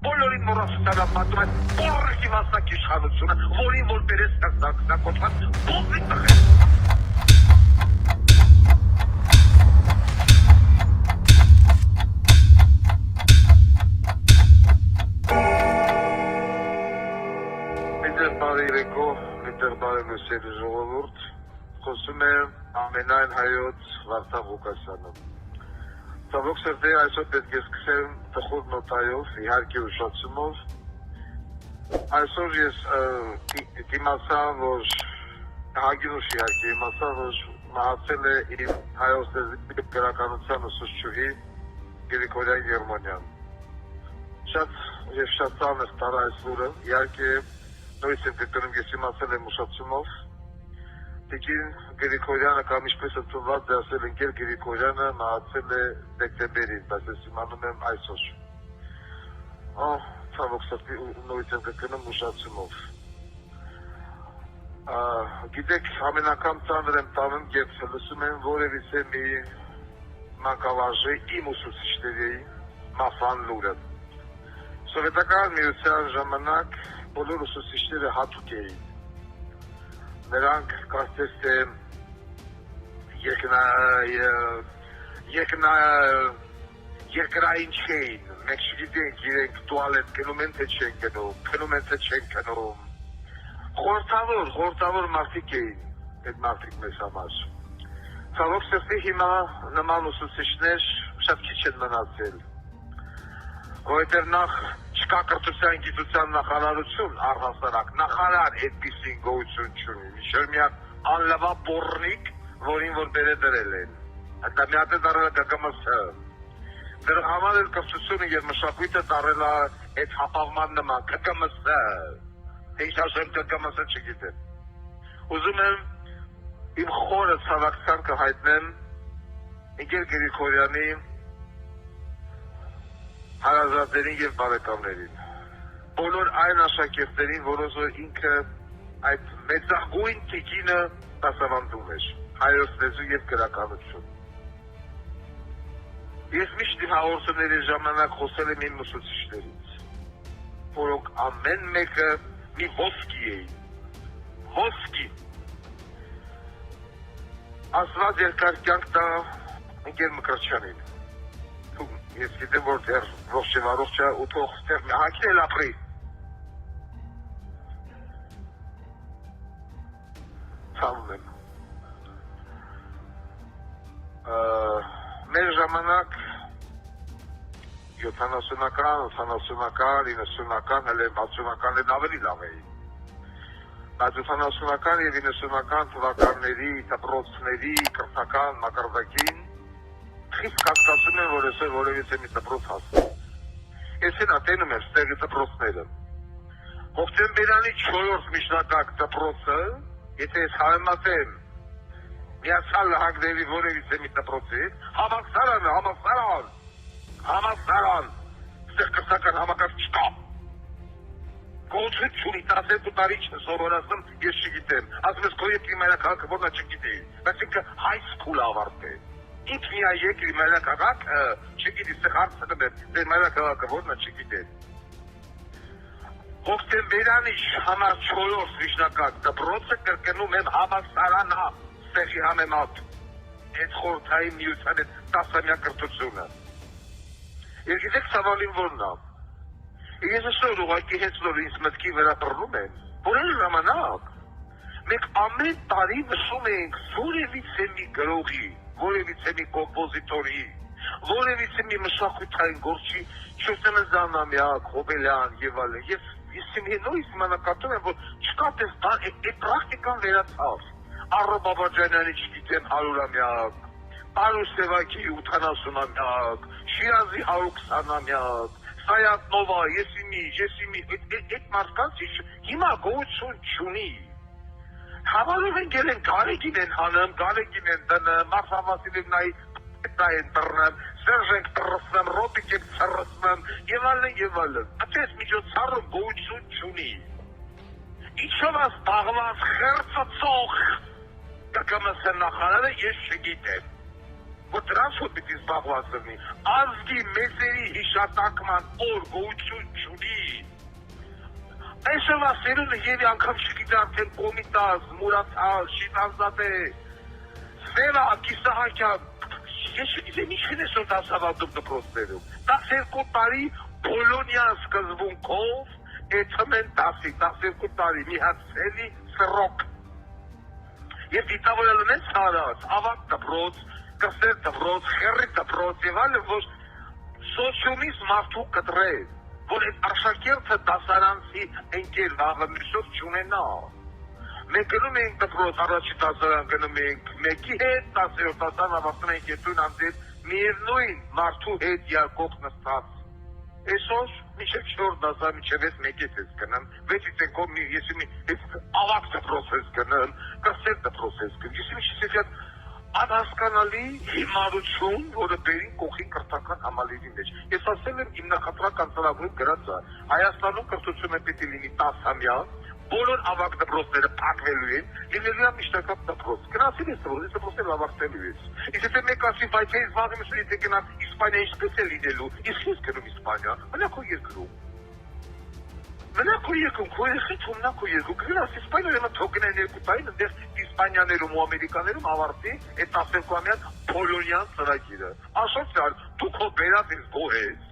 բոլորին մոռացության պատում է բորրքի մասնակի իշխանությունը, որին որ բերես կոչված բոզի տղեր։ Բարի երեկո, բարի լույսերի ժողովուրդ, խոսում է ամենայն հայոց Վարդան Ղուկասյանը։ Ցավոք սրտի այսօր պետք է սկսեմ տխուր նոտայով, իհարկե ուշացումով։ Այսօր ես իմացա, որ հագինուշ իհարկե իմացա, որ մահացել է իմ հայոց լեզվի գրականության ուսուցչուհի Գրիգորյան Գերմանյան։ Շատ ծանր տարա այս լուրը, իհարկե նույնիսկ կրկնում ես իմացել եմ ուշացումով, տիկին Գրիգորյանը կամ ինչպես ընդունված է ասել ընկեր Գրիգորյանը մահացել է դեկտեմբերին, բայց ես իմանում եմ այսօր։ Ցավոք սրտի նույնիսկ կրկնում ուշացումով։ Գիտեք, ամենական ծանր եմ տանում, երբ լսում եմ որևիցե մի մանկավարժի իմ ուսուցիչների մահվան լուրը։ Սովետական միության ժամանակ բոլոր ուսուցիչները հատուկ էին։ Նրանք կարծես թե երկրային չէին, մենք չգիտենք իրենք տուալետ գնում են թե չեն գնում, քնում են թե չեն քնում։ Խորհրդավոր մարդիկ էին այդ մարդիկ մեզ համար։ Ցավոք սրտի հիմա նման ուսուցիչներ շատ քիչ են մնացել, որովհետև նախ չկա կրթության գիտության նախարարություն, առհասարակ նախարար այդպիսին գոյություն չունի, միշտ միակ անլավա բորնիկ, որին որ բերե դրել են, դա մի հատ է դարել ԿԿՄՍ, դրա համար էլ կրթությունը և մշակույթը դարել է այդ հապաղման նման, ԿԿՄՍ, ինչ ասեմ ԿԿՄՍ չգիտեմ։ Ուզում եմ իմ խորը ցավակցանքը հայտնեմ ընկեր Գրիգորյանի հարազատներին և բարեկամներին, բոլոր այն աշակերտներին, որոնց որ ինքը այդ մեծագույն տիկինը դասավանդում էր, հայոց լեզու և գրականություն։ Ես միշտ հաղորդումների ժամանակ խոսել եմ իմ ուսուցիչներից, որոնք ամեն մեկը մի ոսկի էին, ոսկի։ Աստված երկար կյանք տա ընկեր Մկրտչյանին։ Ես գիտեմ, որ դեռ ողջևառողջը ու թող դեռ հագնել ապրի։ Ցավում եմ։ Մեր ժամանակ 70-ական, 80-ական, 90-ական, հələ 60-ականներն ավելի լավ էին։ Բայց 80-ական և 90-ական թվականների, դպրոցների, կրթական մակարդակին խիստ կասկածում եմ, որ այսօր որևիցե մի դպրոց հասնի։ Ես հենա տենում եմ ստեղի դպրոցները։ Հոկտեմբերանի 4-րդ միջնակարգ դպրոցը, եթե ես համեմատեմ Միացյալ Նահանգների որևիցե մի դպրոցից, համալսարան, ստեղ կրթական համակարգ չկա։ Գոհություն չունի, 12 տարի սովորացնում, ես չգիտեմ։ Ասում ես քո երկրի մայրաքաղաքը որնա չգիտեի, բայց ինքը high school ավարտել։ Ինձ միա երկրի մայրաքաղաքը, չգիտի, ստեղ հարցնում եմ, դեր մայրաքաղաքը որնա չգիտեմ։ Հոկտեմբերանի համար 4-րդ միջնակարգ դպրոցը կրկնում եմ համալսարանա, ստեղի համեմատ, այդ խորհրդային միության այդ 10-ամյա կրթությունը։ Ես գիտեք ցավալին որն է։ Ես այսօր ուղղակի հենց որ ինձ մտքի վրա բռնում եմ, որ այն ժամանակ մենք ամեն տարի նշում ենք որևիցե մի գրողի, որևիցե մի կոմպոզիտորի, որևիցե մի մշակութային գործի Շուշտենզանամյակ, Հոբելյան եւ այլն։ Ես նույնիսկ մանրակրկնում եմ, որ չկա տես այդ պրակտիկան վերացավ։ Առո Բաբաջանյանի չգիտեմ 100-ամյակ, Պարուս Սևակի 80-ամյակ, Շիրազի 120-ամյակ, Սայաթնովա, Եսիմի, այդ մարդկանց հիմա գոյություն չունի։ Հավանում են գելեն Գարեգին են հանում, Գարեգին են դնում, Մարսա Վասիլևնայի են տրնում, Սերժենք տրսնում, Ռոբիկ են ծրսնում, եւ այլն։ Այս միջոցառում գոյություն չունի։ Ինչով է զբաղված խերծծող ԿԿՄՍ նախարարը, ես չգիտեմ։ որ դրանց որ պիտի զբաղված լինի, ազգի մեծերի հիշատակման օր գոյություն չունի։ Այսօրվա սերունդը եւ անգամ չգիտի արդեն Կոմիտաս, Մուրաթալ, Շիտազադե, Սևա, Կիսահակյան, ես չգիտեմ ինչ են այսօր դասավանդում դպրոցներում։ 12 տարի Պոլոնիան սկզբունքով էթում են 12 տարի մի հատ սելի սրոք։ Եվ դիտավորել են ցարած, ավակ դպրոց, կսեր դպրոց, խերի դպրոց եւ այլն, որ սոցիումից մարդու կտրե, որ այդ աշակերտը դասարանցի ընկեր վաղը միշտ չունենա։ Մենք գնում ենք դպրոց, առաջի դասարան գնում ենք մեկի հետ, 10-րդ դասարան ավարտում ենք հետույն անձեր միևնույն մարդու հետ երկող նստած։ Այսօր միշտ 4 դասարան մինչև ես մեկից ես գնում, 6-ից եկող ես ավակ դպրոց ես գնում, կսեր դպրոց ես գնում, ես միշտ անհասկանալի հիմարություն, որը բերին կողքի կրթական համալիրի մեջ։ Ես ասել եմ իմ նախընտրական ծրագրում գրած է, Հայաստանում կրթությունը պիտի լինի 10-ամյա, բոլոր ավագ դպրոցները փակվելու են, լինելու է միջնակարգ դպրոց։ Գնացին ես դպրոցները ավարտելու ես։ Իսկ եթե մեկ ասի, բայց ես վաղը միշտ եթե գնամ Իսպանիա ինչպես է լինելու, իսկ ես գնում Իսպանիա, մնա քո երկրում։ Մնա քո երկրում, քո երկրում, մնա քո երկրում, գնաս Իսպանիա, թողնեն 2 տարի, այնտեղ Իսպանիաներում ու Ամերիկաներում ավարտի այդ 12-ամյա Պոլոնիան ծրագիրը։ Ասոցիալ, դու քո բերած ես գոհես։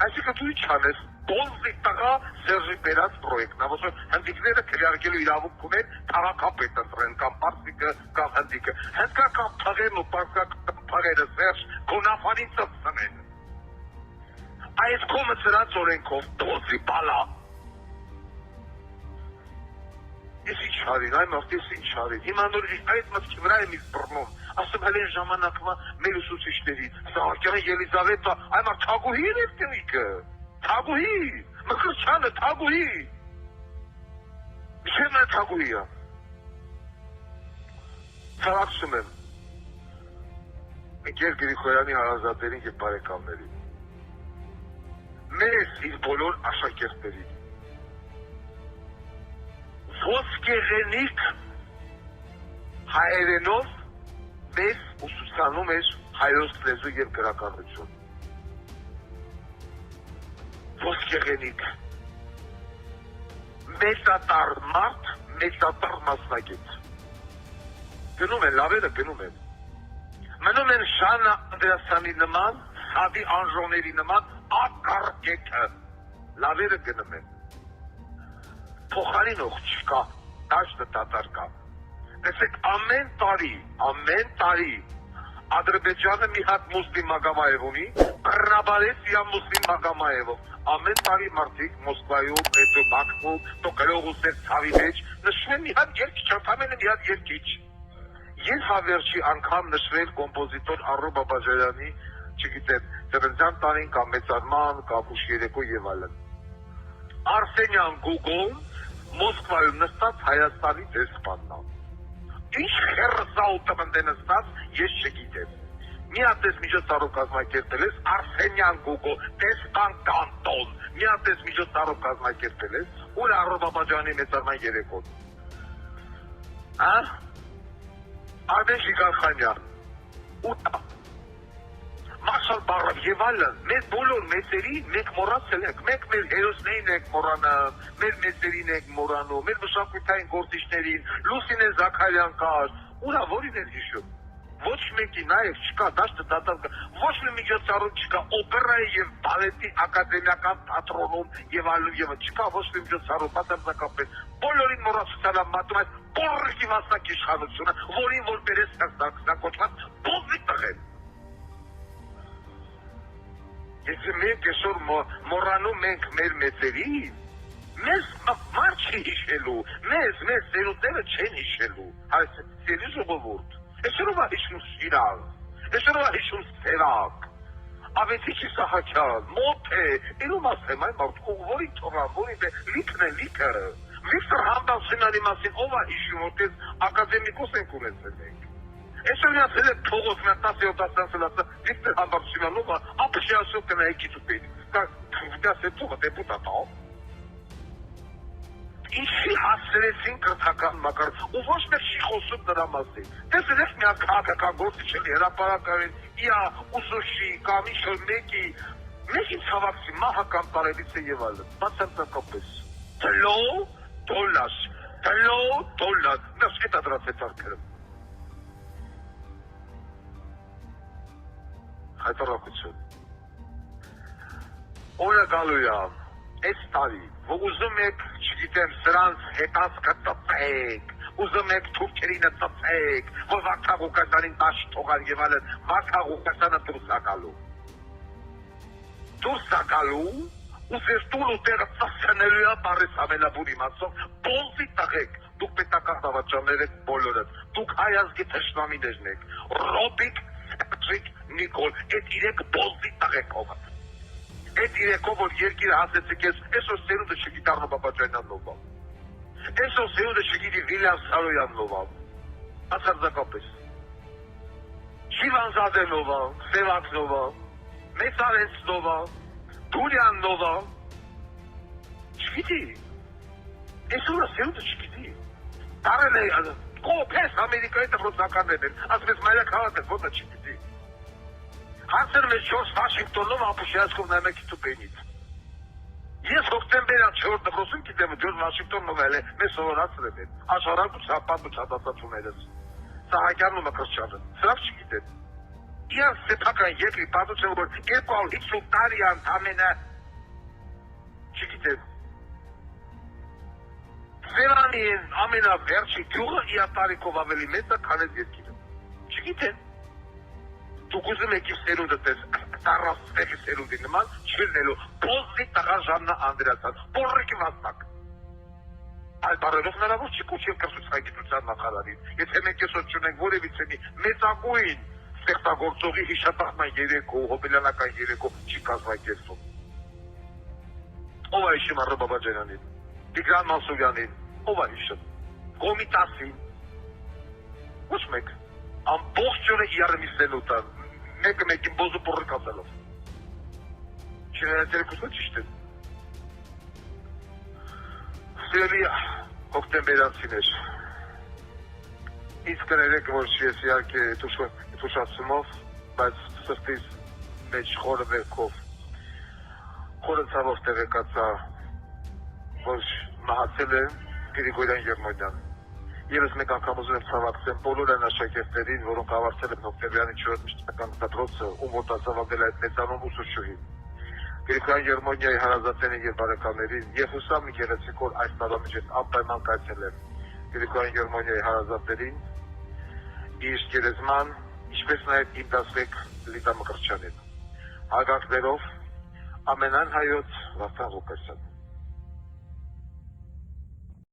Այսինքն դու ինչ անես, բոլզի տղա Սերժի բերած պրոյեկտն, որ հնդիկները քվեարկելու իրավունք ունեն քաղաքապետ ընտրեն կամ պարտիկը կամ հնդիկը։ Հնդկական փղերն ու պարտական փղերը Սերժ գոնաֆանին ծծնեն։ Այս կոմը ծրած օրենքով դոզի բալա։ Ես ինչ արին, այ մարդ ես ինչ արին, հիմա նոր այդ մտքի վրա եմ իսկ բռնում, ասում հəլեն ժամանակվա մեր ուսուցիչների, Սահակյանը, Ելիզավետը, այ մարդ թագուհին էր տվիկը, թագուհի, Մկրտչյանը թագուհի, ինչև նա թագուհի է, ծրակցում եմ, Միկել Գրիգորյանի հարազատներին և բարեկամներին, մեզ իր բոլոր աշակերտներին, ոսկեղենիկ հայերենով մեզ ուսուցանում էր հայոց լեզու և գրականություն։ Ոսկեղենիկ մեծատար մարդ, մեծատար մասնագետ։ Գնում են, լավերը գնում են։ Մնում են Շան Անդրեասյանի նման, Սադի Անժոների նման ակարկետը։ Լավերը գնում են։ Փոխարինող չկա, դաշտը դատարկ է։ Տեսեք, ամեն տարի Ադրբեջանը մի հատ Մուսլիմ Մագոմաև ունի, Բռնաբարեսիա Մուսլիմ Մագոմաևով։ Ամեն տարի մարդիկ Մոսկվայում, հետո Բաքվում, то գլողուսեր ցավի մեջ նշվում է մի հատ երգիչ, ընդամենը մի հատ երգիչ։ Ես հավերժի անգամ նշվել կոմպոզիտոր Առո Բաբաջարյանի, չգիտեմ, ծննդյան տարին կամ մեծարման, կամ ուշ երեկո եւ այլն։ Արսենյան Գուգոն Մոսկվայում նստած Հայաստանի դեսպանն է։ Ինչ խերզաուտը մնդե նստած, ես չգիտեմ։ Մի հատ ես միջոցառում կազմակերպել ես Արսենյան Գուգո, դեսպան կանտոն։ Մի հատ ես միջոցառում կազմակերպել ես, ուր Առո Բաբաջյանի մեծարման երեկոն։ Հա? Արմեն Շիկարխանյան։ Ուտա։ Մարշալ Բարով եւ այլն, մեր բոլոր մեծերի մենք մոռացել ենք, մենք մեր հերոսներին ենք մոռանում, մեր մեծերին ենք մոռանում, մեր մշակութային գործիչներին, Լուսինե Զաքարյան կար, ուրա որին են հիշում։ Ոչ մեկի նաեւ չկա, դաշտը դատարկ, ոչ մի միջոցառում չկա, օպերայի եւ բալետի ակադեմիական թատրոնում եւ այլն եւ չկա ոչ մի միջոցառում, բացարձակապես բոլորին մոռացության մատում այդ բորրիկի մասնակի իշխանությունը, որին որ բերես կոչված բոզի տղեն։ Եթե մենք այսօր մոռանում ենք մեր մեծերին, մեզ մարդ չի հիշելու, մեզ սերունդները չեն հիշելու, այս սերի ժողովուրդ, այսօրով է հիշում Շիրակ, այսօրով է հիշում Սևակ, Ավետիքի Սահակյան, մոտ է, իրում ասեմ այն մարդ, որի թողան, որի լիքն է լիքը, Վիկտոր Համբալցյանի մասին ով է հիշում, որտեղ ակադեմիկոս ենք ունեցել ենք։ Այսօր միացել է փողոց մեր 17-ական սլացը Վիկտոր Համբալցյանովը, ապշյասու կնայքի ծուպին, կասե թողը դեպուտատա։ ինչի հասցրեցին կրթական մակարդ, ու ոչ մեկ չի խոսում նրա մասին։ Տեսեք մի հատ քաղաքական գործիչ էլի հրապարակային, իա ուսուցչի կամ ինչ-որ մեկի ցավակցի մահական բարելից է եւ այլն։ Բացարձակապես։ $1 Նաշ էտա դրած է ծարքերը։ Հայտարարություն։ Օրը գալու է այս տարի, որ ուզում եք, չգիտեմ, սրանց հետած կծծեք, ուզում եք թուրքերինը ծծեք, որ Վարդան Ղուկասյանին տաշ թողան եւ այլն, Վարդան Ղուկասյանը դուրս է գալու։ Դուրս է գալու, ու ձեր տուն ու տեղը ծծանելու է բարես ամենաբուն իմացով, բոլզի տղեք, դուք պետական դավաճաններ եք բոլորը, դուք հայ ազգի թշնամիներն եք, Ռոբիկ, Սերժիկ, Նիկոլ, այդ իրեք բոլզի տղեկով։ Այդ իրեկով, որ երկիրը հասեցիք ես, այսօր սերունդը չգիտի Արնո Բաբաջանյանով, այսօր սերունդը չգիտի Վիլյամ Սարոյանով, բացարձակապես, Շիվանզադենով, Սևակնով, Մեսարենցնով, Դուրյաննով, չգիտի, այսօր սերունդը չգիտի, տարել է, կոպես Ամերիկայի դպրոցականներն են, ասպես մայրը քաղաք է, ոտը չգիտի, Հարցերում ես 4 Վաշինգտոնում ապուշիացքով նայում եք իթուպենից։ Ես հոկտեմբերյան 4 դպրոցում գիտեմ, Ջորջ Վաշինգտոնով էլ է, մեզ սովորացրել են, աշխարհակ ու պատմու չհատացածումներս, Սահակյանն ու Մկրտչյանը, սրանք չգիտեն։ Իրանց սեփական երկրի պատմությունը, որ 250 տարի ընդամենը չգիտեն։ Սևանի ամենավերջի գյուղը իր տարիքով ավելի մեծ է, քան այս երկիրը։ Չգիտեն։ Դուք ուզում եք իմ սերունդը տես, տարաստեղի սերունդի նման, չվիրնելու, բոզի տղա Ժաննա Անդրեասյան, բորրիկի վաստակ։ Այլ բարերով հնարավոր չի կոչել կրթության նախարարին, եթե մենք այսօր չունենք որևիցե մի մեծագույն ստեղծագործողի հիշատակման երեկո, հոբելյանական երեկո չի կազմակերպվում։ Ով է հիշում Արնո Բաբաջանյանին, Տիգրան Մանսուրյանին, ով է հիշում, Կոմիտասին, ոչ մեկ, ամբողջը իրարմիսելուտը, մեկը մեկին բոզու պորրկացելով։ Չներեցերեկուսը ճիշտ է։ Սիրելի հոկտեմբերանցիներ, ինձ կներեք, որ ես իհարկե թուշացումով, բայց սրտիս մեջ խորը վերքով, խորը ցավով տեղեկացա, որ մահացել է Գրիգորյան Երմոնյան։ Եվս մեկ անգամ ուզում եմ ցավակցեմ բոլոր այն աշակերտներին, որոնք ավարտել են հոկտեմբերյանի 4 միջնակարգ դպրոցը, ում որ դասավանդել է այդ մեծանուն ուսուցչուհին։ Գրիգորյան Երմոնյայի հարազատներին եւ բարեկամներին եւ հուսամ մի գեղեցիկ օր այս տարամիջ անպայման կայացել եմ Գրիգորյան Երմոնյայի հարազատներին, իր գերեզման, ինչպես նաեւ իմ դասվեք Լիդա Մկրտչյանին։ Հարգանքներով ամենայն հայոց Վարդան Ղուկասյան։